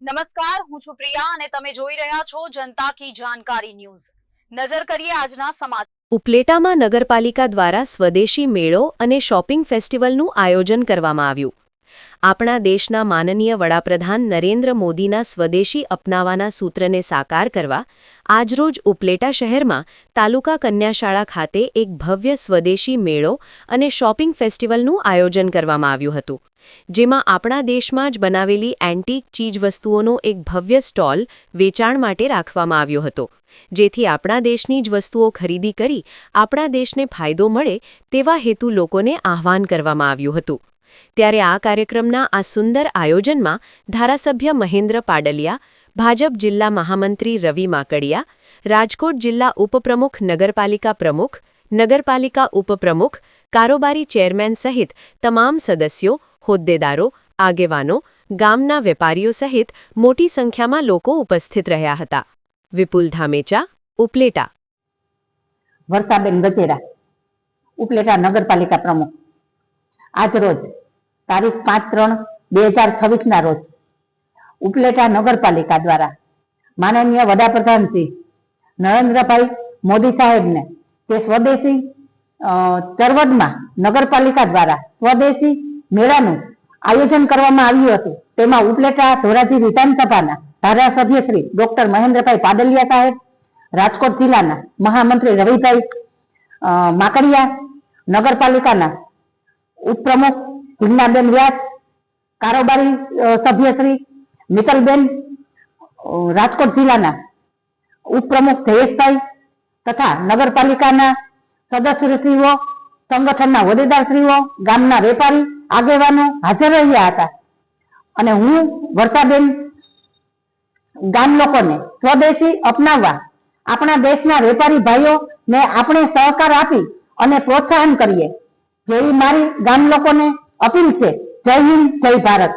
નમસ્કાર, હું છું પ્રિયા અને તમે જોઈ રહ્યા છો જનતા કી જાણકારી ન્યૂઝ। નજર કરીએ આજના સમાચાર। ઉપલેટામાં નગરપાલિકા દ્વારા સ્વદેશી મેળો અને શોપિંગ ફેસ્ટિવલનું આયોજન કરવામાં આવ્યું। આપણા દેશના માનનીય વડાપ્રધાન નરેન્દ્ર મોદીના સ્વદેશી અપનાવવાના સૂત્રને સાકાર કરવા આજરોજ ઉપલેટા શહેરમાં તાલુકા કન્યાશાળા ખાતે એક ભવ્ય સ્વદેશી મેળો અને શોપિંગ ફેસ્ટિવલનું આયોજન કરવામાં આવ્યું હતું, જેમાં આપણા દેશમાં જ બનાવેલી એન્ટીક ચીજવસ્તુઓનો એક ભવ્ય સ્ટોલ વેચાણ માટે રાખવામાં આવ્યો હતો, જેથી આપણા દેશની જ વસ્તુઓ ખરીદી કરી આપણા દેશને ફાયદો મળે તેવા હેતુ લોકોને આહ્વાન કરવામાં આવ્યું હતું। ત્યારે આ કાર્યક્રમના આ સુંદર આયોજનમાં ધારાસભ્ય મહેન્દ્ર પાડલિયા, ભાજપ જિલ્લા મહામંત્રી રવિ માકડિયા, રાજકોટ જિલ્લા ઉપપ્રમુખ નગરપાલિકા પ્રમુખ, નગરપાલિકા ઉપપ્રમુખ, કારોબારી ચેરમેન સહિત તમામ સદસ્યો, હોદ્દેદારો, આગેવાનો, ગામના વેપારીઓ સહિત મોટી સંખ્યામાં લોકો ઉપસ્થિત રહ્યા હતા। વિપુલ ધામેચા, ઉપલેટા। વર્ષાબેન ગજેરા, ઉપલેટા નગરપાલિકા પ્રમુખ। આજરોજ તારીખ 5/3/2026 રોજ ઉપલેટા નગરપાલિકા દ્વારા માનનીય વડાપ્રધાન શ્રી નરેન્દ્રભાઈ મોદી સાહેબને જે સ્વદેશી ચરવદમાં નગરપાલિકા દ્વારા સ્વદેશી મેળાનું આયોજન કરવામાં આવ્યું હતું, તેમાં ઉપલેટા ધોરાજી વિધાનસભાના ધારાસભ્ય શ્રી ડોક્ટર મહેન્દ્રભાઈ પાડલિયા સાહેબ, રાજકોટ જિલ્લાના મહામંત્રી રવિભાઈ માકડિયા, નગરપાલિકાના ઉપપ્રમુખ જીજ્ઞાબેન વ્યાસ, કારોબારી સભ્ય શ્રી મિત્તલબેન, રાજકોટ જિલ્લાના ઉપપ્રમુખ જયેશભાઈ તથા નગરપાલિકાના સદસ્યશ્રીઓ, સંગઠનના હોદ્દેદારશ્રીઓ, ગામના વેપારી આગેવાનો હાજર રહ્યા હતા અને હું વર્ષાબેન ગામ લોકોને સ્વદેશી અપનાવવા આપણા દેશના વેપારી ભાઈઓને આપણે સહકાર આપી અને પ્રોત્સાહન કરીએ જેવી મારી ગામ લોકોને અપીલ છે। જય હિન્દ, જય ભારત।